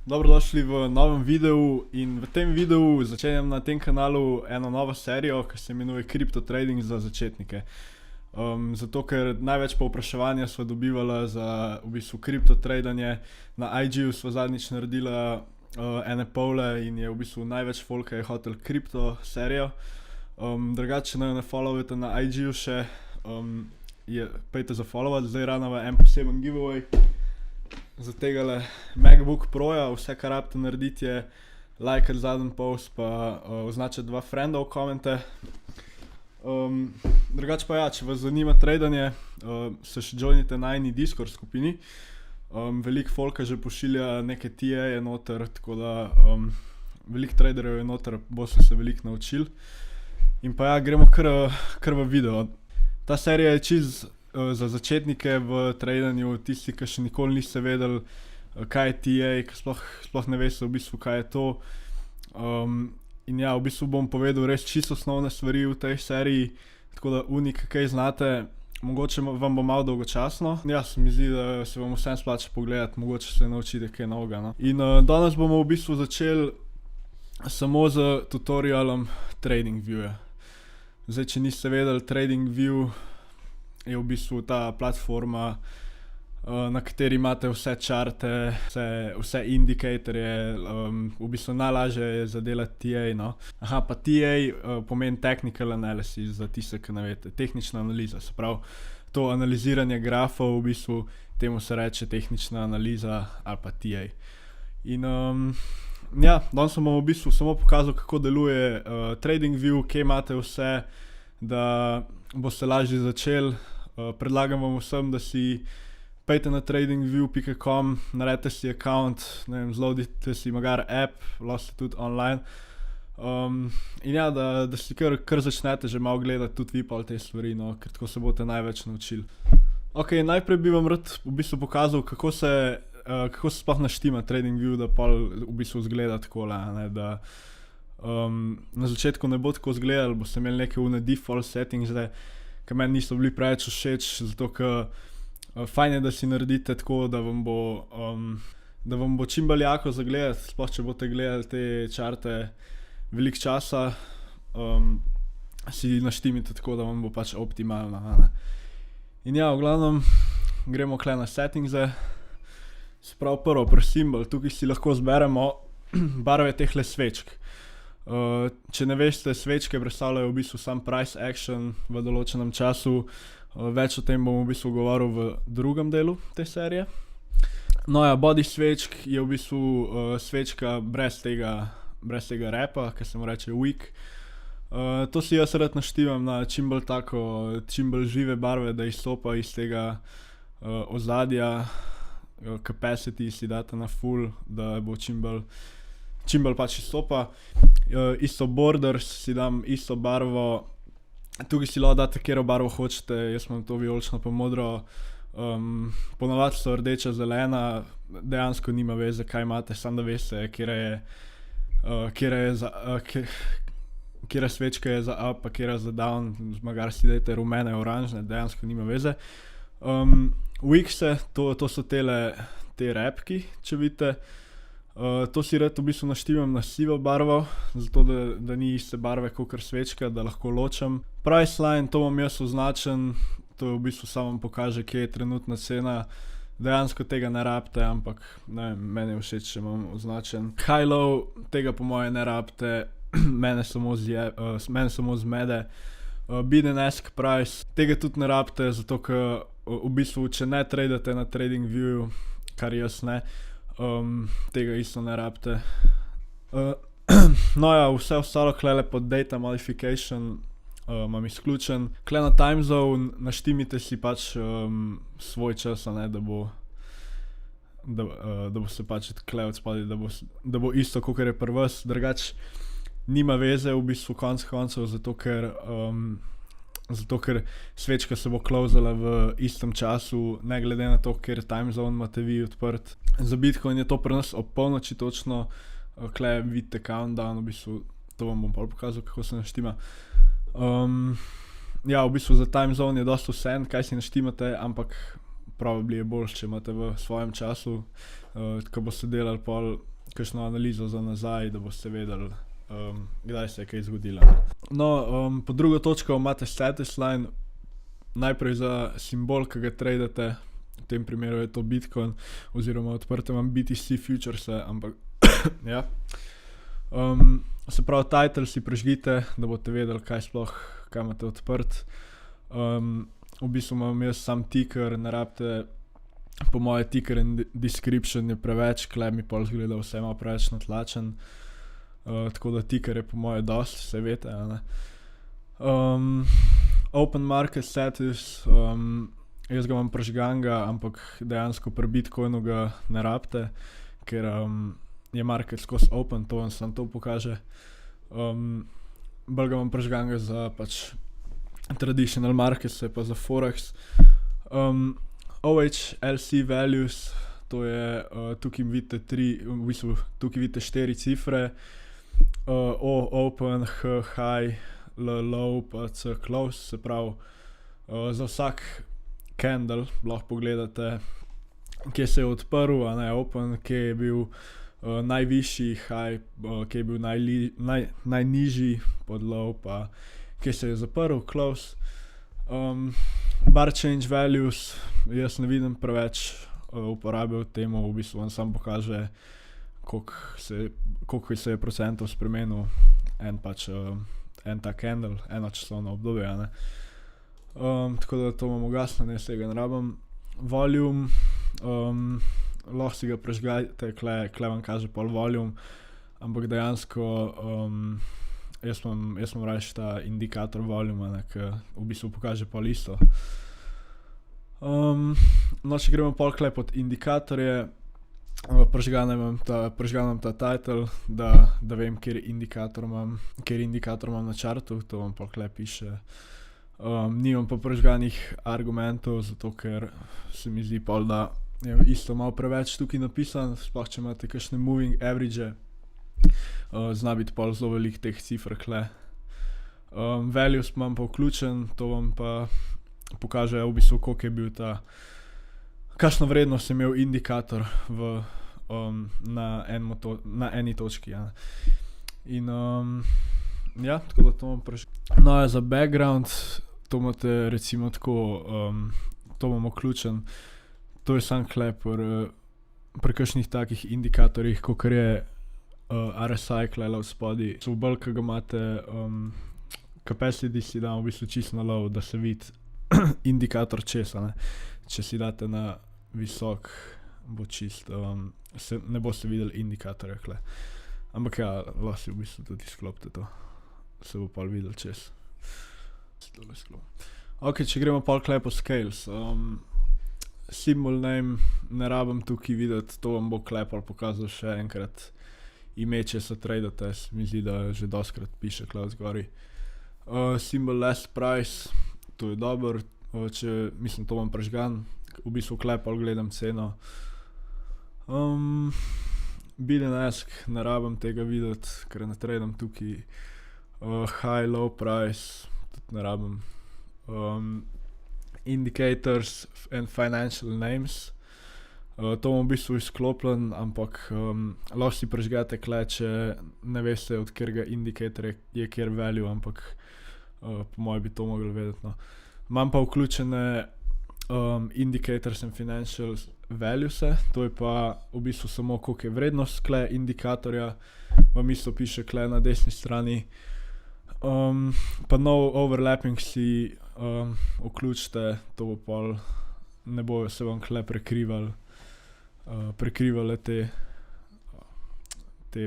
Dobrodošli v novem videu in v tem videu začenjam na tem kanalu eno novo serijo, ki se imenuje Crypto Trading za začetnike. Zato, ker največ povpraševanja sva dobivala za v bistvu kripto tradanje. Na IG-ju sva zadnjič naredila ene pole in je v bistvu največ folka je hotel kripto serijo. Drugače ne followujete na IG-ju še, pejte za followati, zdaj ranava en poseben giveaway. Za tegale MacBook Proja, vse kar rabite narediti je lajkati zadnji post pa označiti 2 frenda v komente. Drugače pa ja, če vas zanima tradanje, se še joinite na eni Discord skupini. Veliko folka že pošilja neke TA-je noter, tako da veliko traderjev je noter, boste se veliko naučili. In pa ja, gremo kar v video. Ta serija je čisto za začetnike v tradanju, tisti, ki še nikoli niste vedeli, kaj je TA, ki sploh ne veste v bistvu, kaj je to. In ja, v bistvu bom povedal res čisto osnovne stvari v tej seriji, tako da unik, kaj znate, mogoče vam bo malo dolgočasno. Ja, se mi zdi, da se vam vsem splača pogledati, mogoče se naučite kaj novega, no. In danes bomo v bistvu začeli samo z tutorialom TradingView-ja. Zdaj, če niste vedeli, TradingView je v bistvu ta platforma, na kateri imate vse čarte, vse indikatorje, v bistvu najlažje je zadelati TA, no. Aha, pa TA pomeni Technical Analysis, za tiste, ki ne veste, tehnična analiza, se pravi to analiziranje grafov, v bistvu temu se reče tehnična analiza ali pa TA. In ja, danes sem vam v bistvu samo pokazal, kako deluje TradingView, kje imate vse, da boste lažje začeli. Predlagam vam vsem, da si pejte na tradingview.com, naredite si account, ne vem, zloadite si magar app, lahko ste tudi online. In ja, da si kar začnete že malo gledati tudi vi pol te stvari, no, ker tako se boste največ naučili. Ok, najprej bi vam rad v bistvu pokazal, kako se sploh naštima TradingView, da pol v bistvu izgleda takole, ne, da na začetku ne bo tako izgledalo, boste imeli neke une default settings, ki meni niso bili preveč všeč, zato ker fajn je, da si naredite tako, da vam bo čim bolj jako za gledati, sploh če boste gledali te čarte veliko časa, si naštimite tako, da vam bo pač optimalno, ne. In ja, v glavnem, gremo kle na settingse. Se pravi prvo, pri symbol, tukaj si lahko zberemo barve tehle svečk. Če ne veste, svečke predstavljajo v bistvu sam price action v določenem času. Več o tem bom v bistvu govoril v drugem delu te serije. No ja, body svečk je v bistvu svečka brez tega repa, ki se mu reče wick. To si jaz rad naštimam na čim bolj žive barve, da izstopa iz tega ozadja. Capacity si date na full, da bo čim bolj pač izstopa. Isto borders si dam isto barvo. Tukaj si lahko date katero barvo hočete, jaz imam to vijolično pa modro. Ponavadi so rdeča, zelena, dejansko nima veze, kaj imate, samo da veste, katera svečka je za up, pa katera za down, magar si dajte rumene, oranžne, dejansko nima veze. Wickse, to so te repki, če vidite. To si rad v bistvu naštimam na sivo barvo, zato da ni iste barve kakor svečka, da lahko ločem. Priceline, to imam jaz označen, to v bistvu samo vam pokaže, kje je trenutna cena. Dejansko tega ne rabite, ampak ne vem, meni je všeč, če imam označen. High-low, tega po moje ne rabite, mene samo zmede. Bid and ask price, tega tudi ne rabite, zato ker v bistvu, če ne tradate na TradingView, kar jaz ne, tega isto ne rabite. No ja, vse ostalo klele pod data modification imam izključen. Kle na time zone naštimite si pač svoj čas, ne, da boste pač kle od spodaj, da bo isto, kakor je pri vas. Drugač nima veze v bistvu konec koncev, zato ker svečka se bo closala v istem času, ne glede na to, kjer time zone imate vi odprt. Za Bitcoin je to pri nas ob polnoči točno, kle vidite countdown, v bistvu to vam bom pol pokazal, kako se naštima. Ja, v bistvu za time zone je dosti vseeno, kaj si naštimate, ampak probably je boljše, če imate v svojem času, ko boste delali pol kakšno analizo za nazaj, da boste vedeli, kdaj se je kaj zgodilo. No, po drugo točko imate status line, najprej za simbol, ki ga tradete, v tem primeru je to Bitcoin, oziroma odprte vam BTC futures, ampak ja. Se pravi, title si prežgite, da boste vedeli, kaj imate odprt. V bistvu imam jaz sam ticker, ne rabite, po moje ticker in description je preveč, kle mi pol zgleda vse malo preveč natlačen. Tako da ticker je po moje dost, se vete, ne. Open market status, jaz ga imam prežganga, ampak dejansko pri Bitcoinu ga ne rabite, ker je market skozi open, to vam samo to pokaže. Bolj ga imam prežganga za pač traditional markets, pa za forex. OHLC values, to je, tukaj vidite tukaj vidite 4 cifre, O open, H high, L low, pa C close, se pravi, za vsak candle lahko pogledate, kje se je odprl, a ne, open, kje je bil najvišji, high, kje je bil najnižji, pod low, pa kje se je zaprl, close. Bar change values, jaz ne vidim preveč uporabe v temu, v bistvu vam samo pokaže, koliko se je procentov spremenil en ta candle, eno časovno obdobje, a ne. Tako da to imam ugasnjeno, jaz tega ne rabim. Volume, lahko si ga prežgajte, kle vam kaže pol volume, ampak dejansko jaz imam rajši ta indikator voluma, ne, ki v bistvu pokaže pol isto. No, če gremo pol kle pod indikatorje, prežganem ta title, da vem, kjer indikator imam na chartu, to vam pol kle piše. Nimam pa prežganih argumentov, zato ker se mi zdi pol, da je isto malo preveč tukaj napisan, sploh če imate kakšne moving average, zna biti pol zelo veliko teh cifr kle. Values imam pa vključen, to vam pa pokaže v bistvu, koliko je bil kakšno vrednost je imel indikator na eni točki, ja. In ja, tako da to imam No, za background, to imate recimo tako, to imam vključen, to je samo kle pri kakšnih takih indikatorjih, kakor je RSI klele v spodaj. Bolj, ko ga imate, capacity si dam v bistvu čisto na low, da se vidi indikator česa, ne. Če si date na visok, bo čisto, ne boste videli indikatorja kle. Ampak ja, lahko si v bistvu tudi izklopite to, se bo pol videl čez. Ok, če gremo pol kle po scales, symbol name ne rabim tukaj videti, to vam bo kle pol pokazal še enkrat ime, če se tradate, mi zdi, da že dostikrat piše kle zgori. Symbol last price, to je dobro, mislim, to imam prežgan, v bistvu kle pol gledam ceno. Bid and ask, ne rabim tega videti, ker ne tradam tukaj. High, low price, tudi ne rabim. Indicators and financial names, to imam v bistvu izklopljen, ampak lahko si prežgete kle, če ne veste, od katerega indikatorja je kjer value, ampak po moje bi to mogli vedeti, no. Imam pa vključene indicators and financial values, to je pa v bistvu samo, koliko je vrednost kle indikatorja, vam isto piše kle na desni strani. Pa no overlapping si vključite, to bo pol, ne bojo se vam kle prekrivale te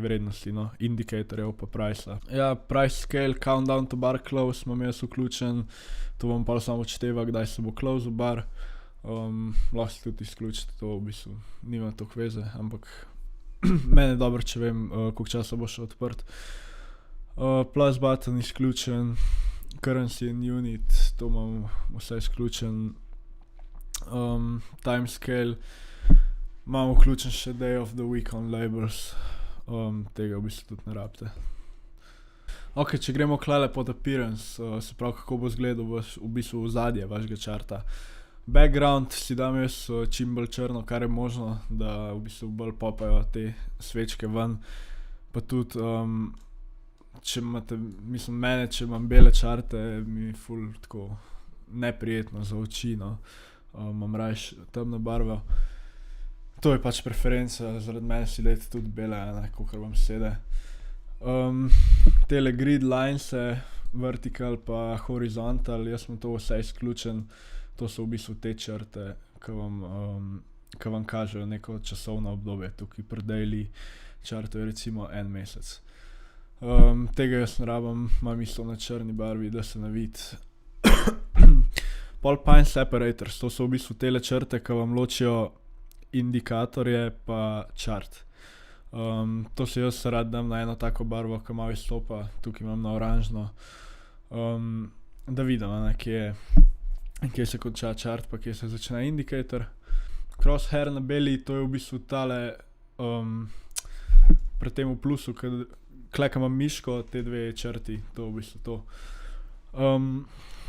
vrednosti, no, indikatorjev pa pricea. Ja, price scale, countdown to bar close imam jaz vključen, to vam pol samo odšteva, kdaj se bo close bar. Lahko si tudi izključite, to v bistvu nima toliko veze, ampak meni je dobro, če vem, koliko časa bo še odprt. Plus button izključen, currency and unit, to imam vse izključen. Time scale, imam vključen še day of the week on labels, tega v bistvu tudi ne rabite. Ok, če gremo klele pod appearance, se pravi, kako bo izgledal v bistvu ozadje vašega charta. Background si dam jaz čim bolj črno, kar je možno, da v bistvu bolj popajo te svečke ven. Pa tudi, če imate, mislim, mene, če imam bele čarte, mi je ful tako neprijetno za oči, no. Imam rajš temno barvo. To je pač preferenca, zaradi mene si dajte tudi bele, ne, kakor vam sede. Tele grid linese, vertical pa horizontal, jaz imam to vse izključen. To so v bistvu te črte, ki vam kažejo neko časovno obdobje. Tukaj pri daily chartu je recimo en mesec. Tega jaz ne rabim, imam isto na črni barvi, da se ne vidi. Pol pine separators, to so v bistvu tele črte, ki vam ločijo indikatorje pa chart. To si jaz rad dam na eno tako barvo, ki malo izstopa, tukaj imam na oranžno, da vidim, ne, kje se konča chart pa kje se začne indikator. Crosshair na beli, to je v bistvu tale, pri tem v plusu, kle, imam miško, te dve črti, to v bistvu to.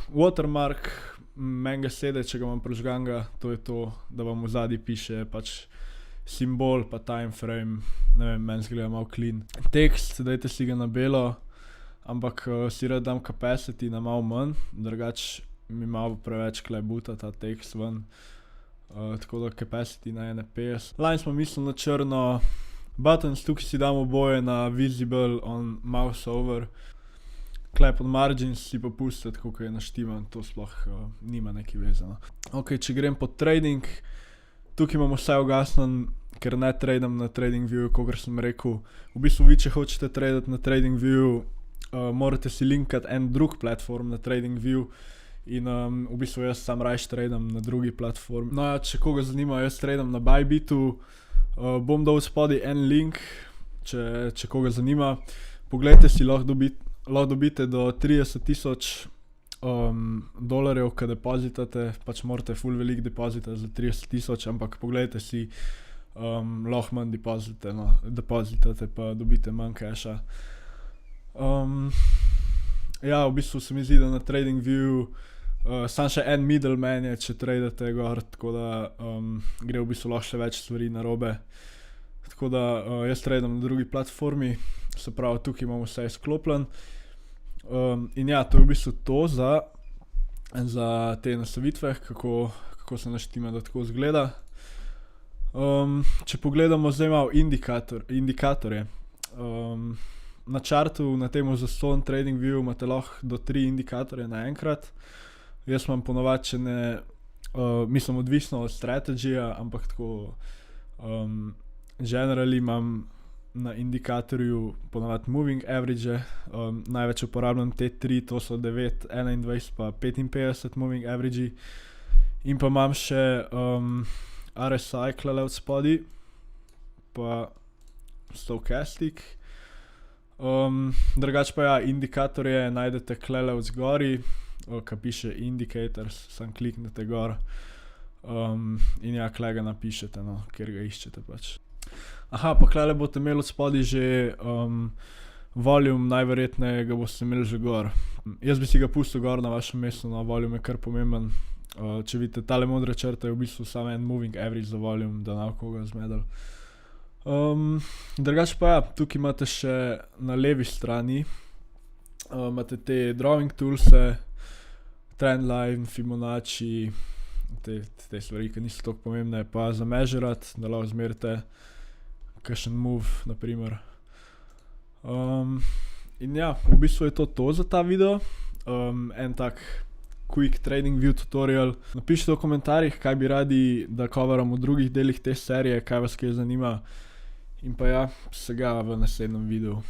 Watermark, meni ga sede, če ga imam prižganga, to je to, da vam v zadnji piše pač simbol pa time frame, ne vem, meni zgleda malo clean. Tekst, dajte si ga na belo, ampak si rad dam capacity na malo manj, drugače mi malo preveč kle buta ta tekst ven, tako da capacity na 1.50. Line smo mislili na črno, buttons, tukaj si dam oboje na visible on mouse over. Kle pod margins si pa pustite, tako kot je naštiman, to sploh nima neki vezano. Ok, če grem pod trading, tukaj imam vse ugasnen, ker ne tradam na TradingView, kakor sem rekel. V bistvu vi, če hočete tradati na TradingView, morate si linkati en drug platform na TradingView in v bistvu jaz sam rajš tradam na drugi platformi. No ja, če koga zanima, jaz tradam na Bybitu, bom dal spodaj en link, če koga zanima. Poglejte si, lahko dobite do 30,000 dolarjev, ko depozitate, pač morate ful veliko depozitati za 30,000, ampak poglejte si, lahko manj depozitate, pa dobite manj casha. Ja, v bistvu se mi zdi, da na TradingView samo še en middleman je, če tradate gor, tako da gre v bistvu lahko še več stvari narobe. Tako da jaz tradam na drugi platformi, se pravi, tukaj imam vse izklopljen. In ja, to je v bistvu to za te nastavitve, kako se naštima, da tako izgleda. Če pogledamo zdaj malo indikatorje. Na chartu, na temu zastonj TradingView imate lahko do 3 indikatorje naenkrat. Jaz imam ponovadi, če ne, mislim odvisno od strategija, ampak tako generally imam na indikatorju ponovadi moving average, največ uporabljam te 3, to so 9, 21 pa 55 moving average. In pa imam še RSI klele od spodaj, pa stochastic. Drugače pa ja, indikatorje najdete klele od zgori, ka piše indicators, sam kliknete gor in ja, kle ga napišete, no, kjer ga iščete pač. Aha, pa klele boste imeli od spodaj že volume, najverjetneje ga boste imeli že gor. Jaz bi si ga pustil gor na vašem mestu, no, volume je kar pomemben. Če vidite, tale modre črte je v bistvu samo en moving average za volume, da ne bo koga zmedel. Drugače pa ja, tukaj imate še na levi strani, imate te drawing toolse, trendline, Fibonacci, te stvari, ki niso toliko pomembne, pa za measurat, da lahko zmerite kakšen move, naprimer. In ja, v bistvu je to za ta video, en tak quick TradingView tutorial. Napišite v komentarjih, kaj bi radi, da coveram v drugih delih te serije, kaj vas kaj zanima. In pa ja, se ga v naslednjem videu.